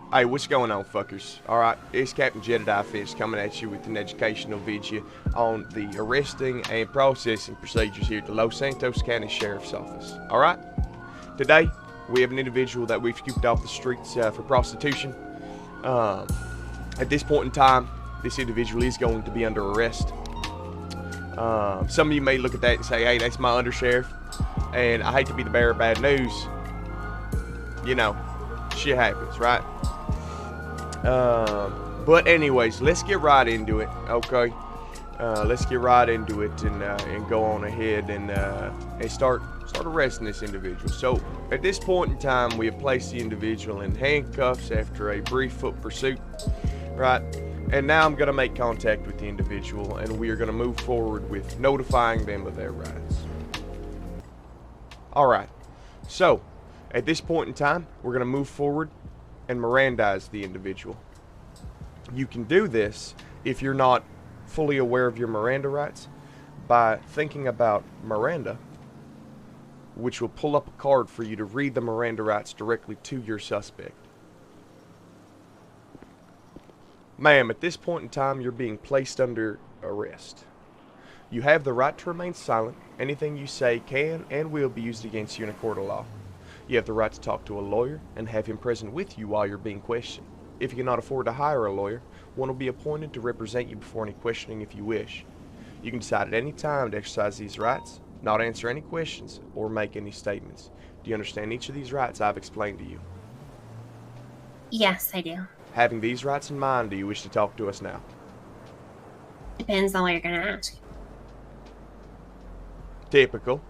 Hey, what's going on, fuckers? Alright, it's Captain Jedediah Fish coming at you with an educational video on the arresting and processing procedures here at the Los Santos County Sheriff's Office. Alright? Today, we have an individual that we've scooped off the streets for prostitution. At this point in time, this individual is going to be under arrest. Some of you may look at that and say, hey, that's my undersheriff. And I hate to be the bearer of bad news. You know, shit happens, right? But anyways, let's get right into it, okay? Let's get right into it and go on ahead and start arresting this individual. So at this point in time, we have placed the individual in handcuffs after a brief foot pursuit, right? And now I'm going to make contact with the individual, and we are going to move forward with notifying them of their rights. Alright, so at this point in time, we're going to move forward and Mirandize the individual. You can do this if you're not fully aware of your Miranda rights by thinking about Miranda, which will pull up a card for you to read the Miranda rights directly to your suspect. Ma'am, at this point in time, you're being placed under arrest. You have the right to remain silent. Anything you say can and will be used against you in a court of law. You have the right to talk to a lawyer and have him present with you while you're being questioned. If you cannot afford to hire a lawyer, one will be appointed to represent you before any questioning if you wish. You can decide at any time to exercise these rights, not answer any questions, or make any statements. Do you understand each of these rights I've explained to you? Yes, I do. Having these rights in mind, do you wish to talk to us now? Depends on what you're going to ask. Typical.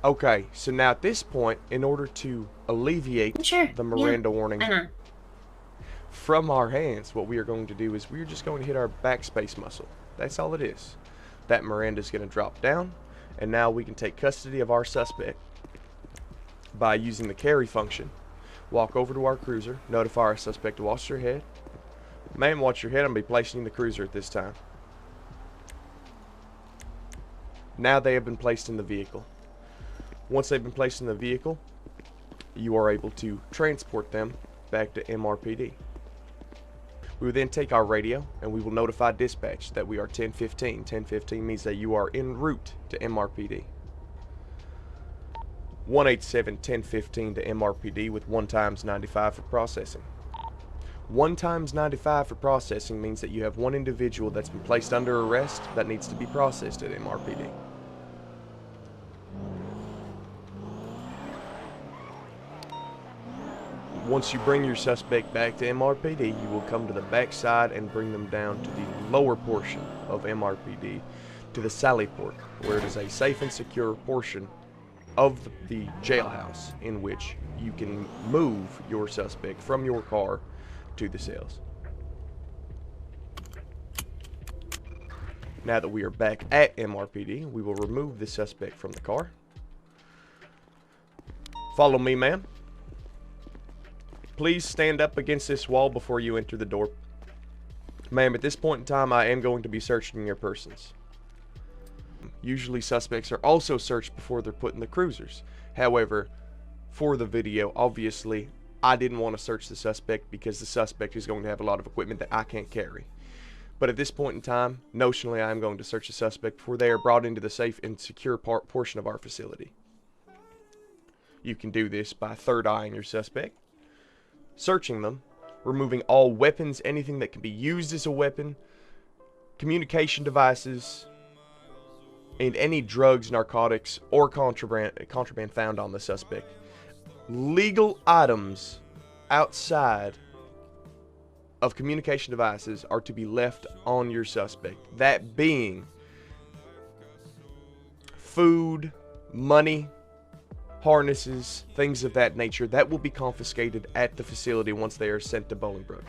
Okay, so now at this point, in order to alleviate the Miranda warning from our hands, what we are going to do is we're just going to hit our backspace muscle. That's all it is. That Miranda is going to drop down, and now we can take custody of our suspect by using the carry function. Walk over to our cruiser, notify our suspect to watch their head. Ma'am, watch your head. I'm going to be placing the cruiser at this time. Now they have been placed in the vehicle. Once they've been placed in the vehicle, you are able to transport them back to MRPD. We will then take our radio and we will notify dispatch that we are 1015. 1015 means that you are en route to MRPD. 187-1015 to MRPD with 1 times 95 for processing. 1 times 95 for processing means that you have one individual that's been placed under arrest that needs to be processed at MRPD. Once you bring your suspect back to MRPD, you will come to the backside and bring them down to the lower portion of MRPD, to the Sally Port, where it is a safe and secure portion of the jailhouse in which you can move your suspect from your car to the cells. Now that we are back at MRPD, we will remove the suspect from the car. Follow me, ma'am. Please stand up against this wall before you enter the door. Ma'am, at this point in time, I am going to be searching your persons. Usually suspects are also searched before they're put in the cruisers. However, for the video, obviously, I didn't want to search the suspect because the suspect is going to have a lot of equipment that I can't carry. But at this point in time, notionally, I am going to search the suspect before they are brought into the safe and secure portion of our facility. You can do this by third-eyeing your suspect, searching them, removing all weapons, anything that can be used as a weapon, communication devices, and any drugs, narcotics, or contraband found on the suspect. Legal items outside of communication devices are to be left on your suspect. That being food, money, harnesses, things of that nature, that will be confiscated at the facility once they are sent to Bolingbrook.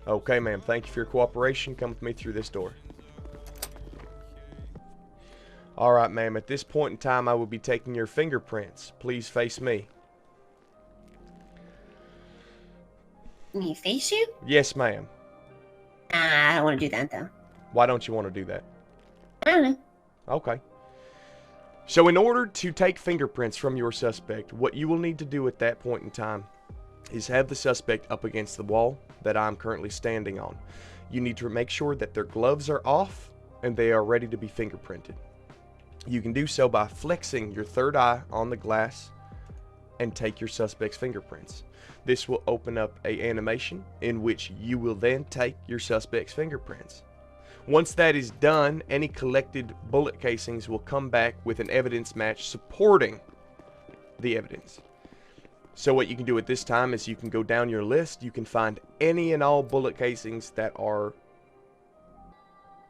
Okay, ma'am, thank you for your cooperation. Come with me through this door. Alright, ma'am, at this point in time, I will be taking your fingerprints. Please face me. Me face you? Yes, ma'am. I don't want to do that, though. Why don't you want to do that? I don't know. Okay. So in order to take fingerprints from your suspect, what you will need to do at that point in time is have the suspect up against the wall that I'm currently standing on. You need to make sure that their gloves are off and they are ready to be fingerprinted. You can do so by flexing your third eye on the glass and take your suspect's fingerprints. This will open up an animation in which you will then take your suspect's fingerprints. Once that is done, any collected bullet casings will come back with an evidence match supporting the evidence. So what you can do at this time is you can go down your list. You can find any and all bullet casings that are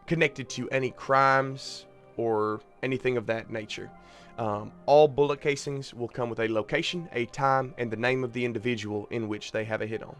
connected to any crimes or anything of that nature. All bullet casings will come with a location, a time, and the name of the individual in which they have a hit on.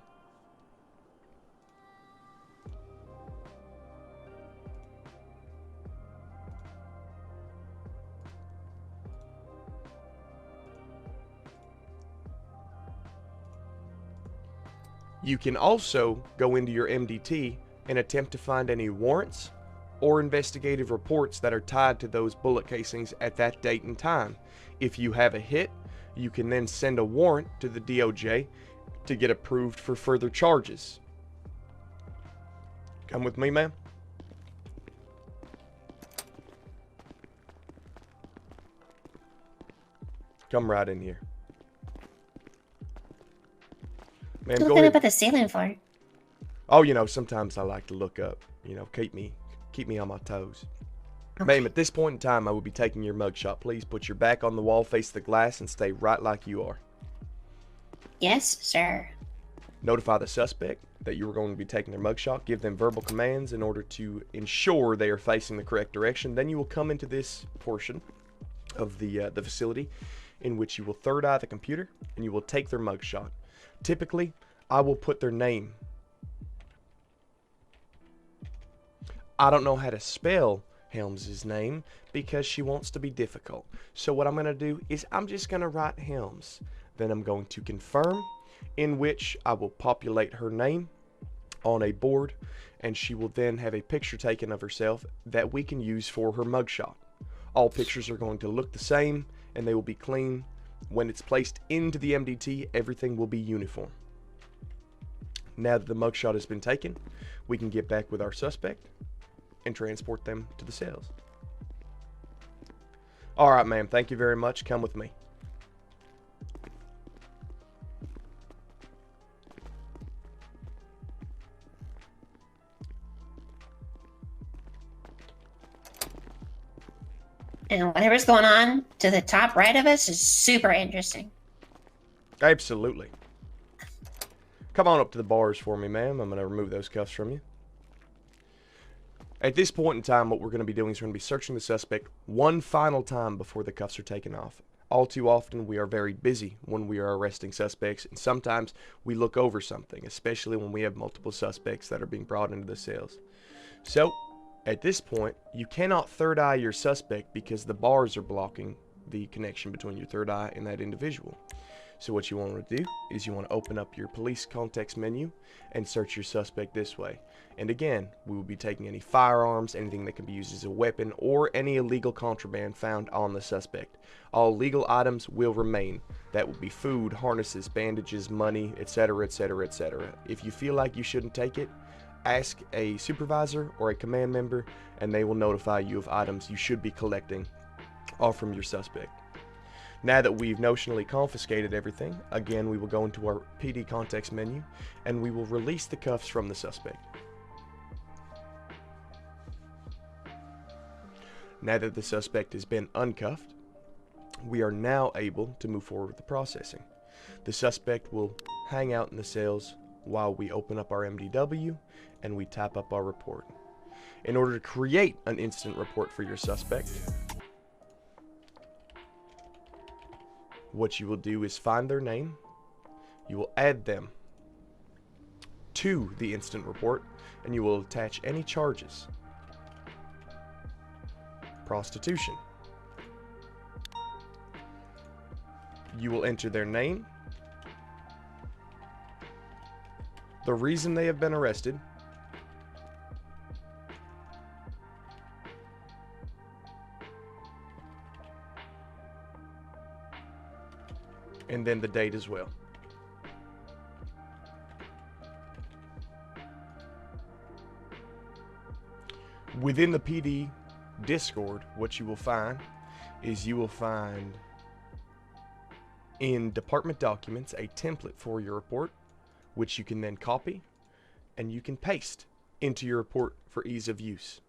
You can also go into your MDT and attempt to find any warrants or investigative reports that are tied to those bullet casings at that date and time. If you have a hit, you can then send a warrant to the DOJ to get approved for further charges. Come with me, ma'am. Come right in here. Ma'am, go Looking ahead. up at the ceiling for. Oh, you know, sometimes I like to look up, you know, keep me on my toes. Okay. Ma'am, at this point in time, I will be taking your mugshot. Please put your back on the wall, face the glass, and stay right like you are. Yes, sir. Notify the suspect that you are going to be taking their mugshot. Give them verbal commands in order to ensure they are facing the correct direction. Then you will come into this portion of the facility in which you will third eye the computer and you will take their mugshot. Typically, I will put their name. I don't know how to spell Helms' name because she wants to be difficult. So what I'm going to do is I'm just going to write Helms. Then I'm going to confirm, in which I will populate her name on a board, and she will then have a picture taken of herself that we can use for her mugshot. All pictures are going to look the same and they will be clean. When it's placed into the MDT, everything will be uniform. Now that the mugshot has been taken, we can get back with our suspect and transport them to the cells. All right, ma'am. Thank you very much. Come with me. And whatever's going on to the top right of us is super interesting. Absolutely. Come on up to the bars for me, ma'am. I'm going to remove those cuffs from you. At this point in time, what we're going to be doing is we're going to be searching the suspect one final time before the cuffs are taken off. All too often, we are very busy when we are arresting suspects, and sometimes we look over something, especially when we have multiple suspects that are being brought into the cells. So, at this point, you cannot third eye your suspect because the bars are blocking the connection between your third eye and that individual. So what you want to do is you want to open up your police context menu and search your suspect this way. And again, we will be taking any firearms, anything that can be used as a weapon, or any illegal contraband found on the suspect. All legal items will remain. That will be food, harnesses, bandages, money, etc., etc., etc. If you feel like you shouldn't take it, ask a supervisor or a command member and they will notify you of items you should be collecting all from your suspect. Now that we've notionally confiscated everything, again we will go into our PD context menu and we will release the cuffs from the suspect. Now that the suspect has been uncuffed, we are now able to move forward with the processing. The suspect will hang out in the cells while we open up our MDW and we type up our report. In order to create an instant report for your suspect, what you will do is find their name, you will add them to the instant report, and you will attach any charges. Prostitution. You will enter their name, the reason they have been arrested, and then the date as well. Within the PD Discord, what you will find is you will find in department documents a template for your report, which you can then copy and you can paste into your report for ease of use.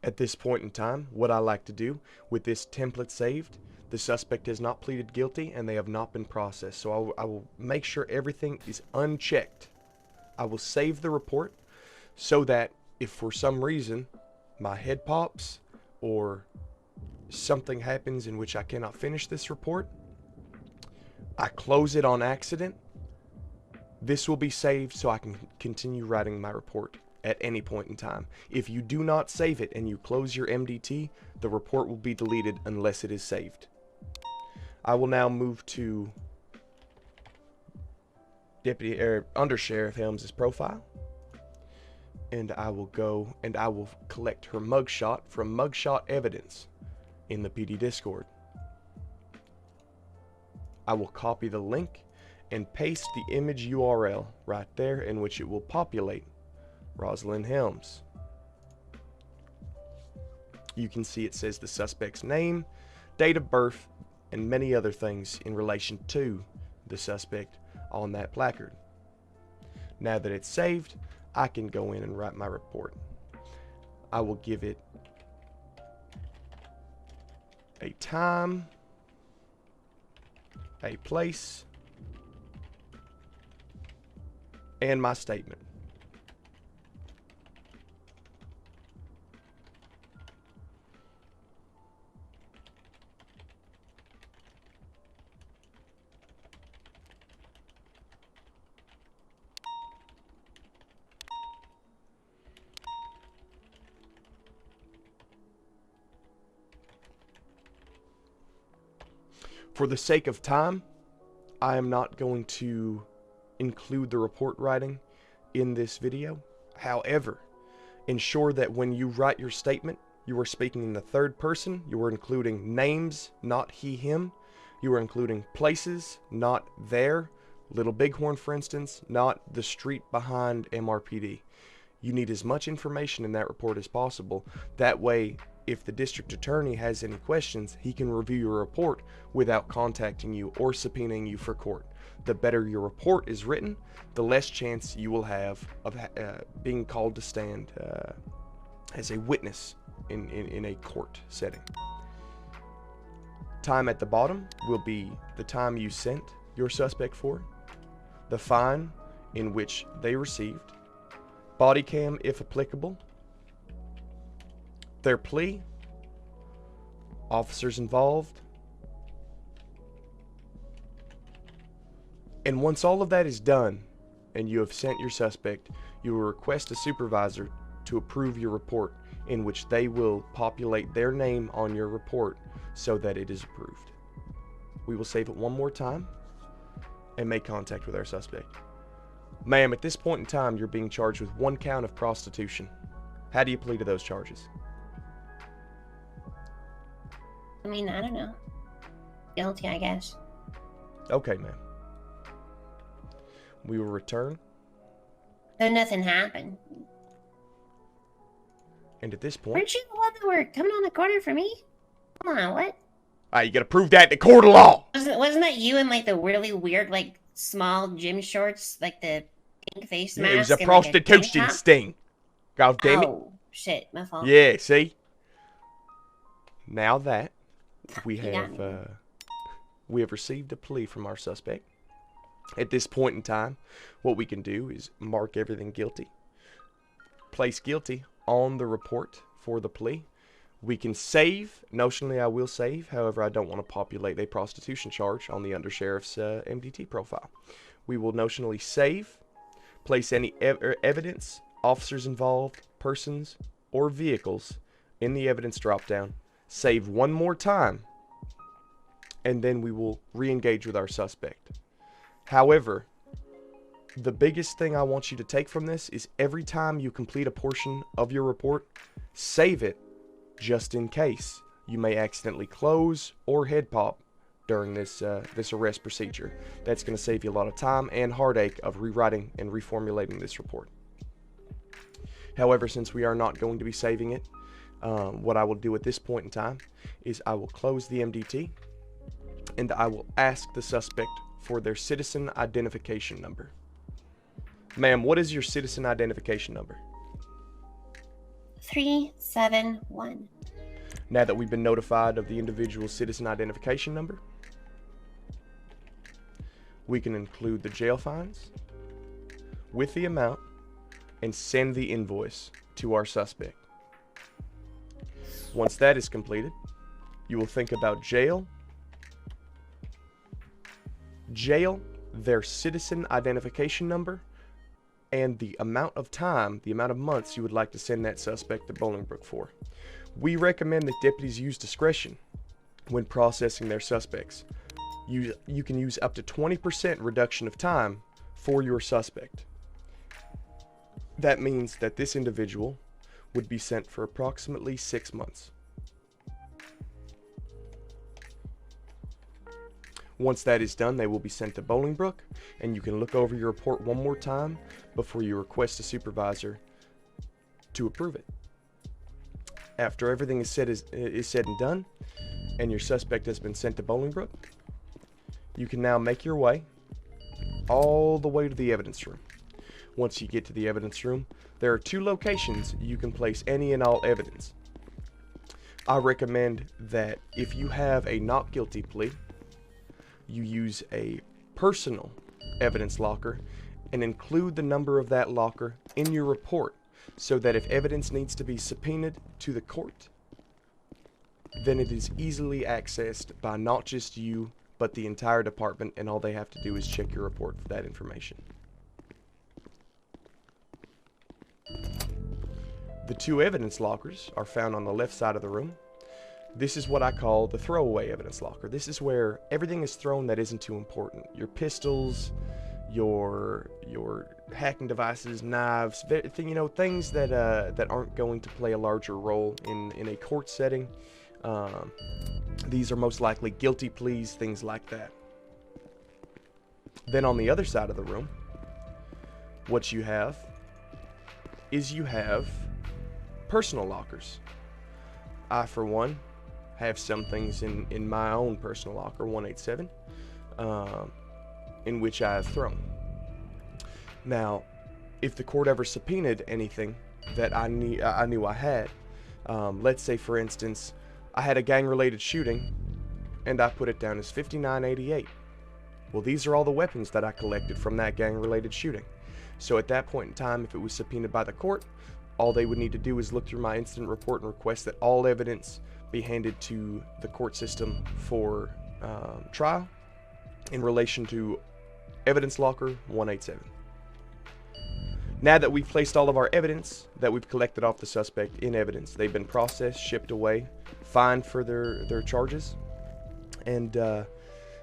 At this point in time, what I like to do with this template saved, the suspect has not pleaded guilty and they have not been processed. So I will make sure everything is unchecked. I will save the report so that if for some reason my head pops or something happens in which I cannot finish this report, I close it on accident. This will be saved so I can continue writing my report at any point in time. If you do not save it and you close your MDT, the report will be deleted unless it is saved. I will now move to Under Sheriff Helms' profile. And I will go and I will collect her mugshot from mugshot evidence in the PD Discord. I will copy the link and paste the image URL right there in which it will populate Rosalind Helms. You can see it says the suspect's name, date of birth, and many other things in relation to the suspect on that placard. Now that it's saved, I can go in and write my report. I will give it a time, a place, and my statement. For the sake of time, I am not going to include the report writing in this video. However, ensure that when you write your statement, you are speaking in the third person. You are including names, not he, him. You are including places, not there. Little Bighorn, for instance, not the street behind MRPD. You need as much information in that report as possible. That way, if the district attorney has any questions, he can review your report without contacting you or subpoenaing you for court. The better your report is written, the less chance you will have of being called to stand as a witness in a court setting. Time at the bottom will be the time you sent your suspect for, the fine in which they received, body cam if applicable, their plea, officers involved, and once all of that is done and you have sent your suspect, you will request a supervisor to approve your report, in which they will populate their name on your report so that it is approved. We will save it one more time and make contact with our suspect. Ma'am, at this point in time, you're being charged with 1 count of prostitution. How do you plead to those charges? I mean, I don't know. Guilty, I guess. Okay, ma'am. We will return. Though nothing happened. And at this point... Weren't you the one that were coming on the corner for me? Come on, what? You gotta prove that in the court of law! Wasn't that you in, like, the really weird, like, small gym shorts? Like, the pink face mask? It was a and, prostitution like, a sting. God damn it. Oh, shit, my fault. Yeah, see? Now that we have received a plea from our suspect, at this point in time, what we can do is mark everything guilty, place guilty on the report for the plea. We can save. Notionally, I will save. However, I don't want to populate a prostitution charge on the undersheriff's MDT profile. We will notionally save, place any evidence, officers involved, persons, or vehicles in the evidence dropdown, save one more time, and then we will re-engage with our suspect. However, the biggest thing I want you to take from this is every time you complete a portion of your report, save it just in case you may accidentally close or head pop during this arrest procedure. That's going to save you a lot of time and heartache of rewriting and reformulating this report. However, since we are not going to be saving it, what I will do at this point in time is I will close the MDT and I will ask the suspect for their citizen identification number. Ma'am, what is your citizen identification number? 371. Now that we've been notified of the individual's citizen identification number, we can include the jail fines with the amount and send the invoice to our suspect. Once that is completed, you will think about jail, their citizen identification number, and the amount of time, the amount of months you would like to send that suspect to Bolingbrook for. We recommend that deputies use discretion when processing their suspects. You can use up to 20% reduction of time for your suspect. That means that this individual would be sent for approximately 6 months. Once that is done, they will be sent to Bolingbrook, and you can look over your report one more time before you request a supervisor to approve it. After everything is said and done, and your suspect has been sent to Bolingbrook, you can now make your way all the way to the evidence room. Once you get to the evidence room, there are 2 locations you can place any and all evidence. I recommend that if you have a not guilty plea, you use a personal evidence locker and include the number of that locker in your report so that if evidence needs to be subpoenaed to the court, then it is easily accessed by not just you, but the entire department, and all they have to do is check your report for that information. The 2 evidence lockers are found on the left side of the room. This is what I call the throwaway evidence locker. This is where everything is thrown that isn't too important. Your pistols, your hacking devices, knives, things that aren't going to play a larger role in a court setting. These are most likely guilty pleas, things like that. Then on the other side of the room, what you have is personal lockers. I, for one, have some things in my own personal locker, 187, in which I have thrown. Now, if the court ever subpoenaed anything that I knew I had, let's say, for instance, I had a gang-related shooting, and I put it down as 5988. Well, these are all the weapons that I collected from that gang-related shooting. So at that point in time, if it was subpoenaed by the court, all they would need to do is look through my incident report and request that all evidence be handed to the court system for trial in relation to evidence locker 187. Now that we've placed all of our evidence that we've collected off the suspect in evidence, they've been processed, shipped away, fined for their charges, and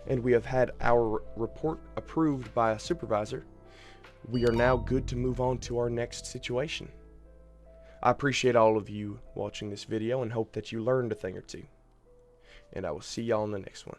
we have had our report approved by a supervisor, we are now good to move on to our next situation. I appreciate all of you watching this video and hope that you learned a thing or two. And I will see y'all in the next one.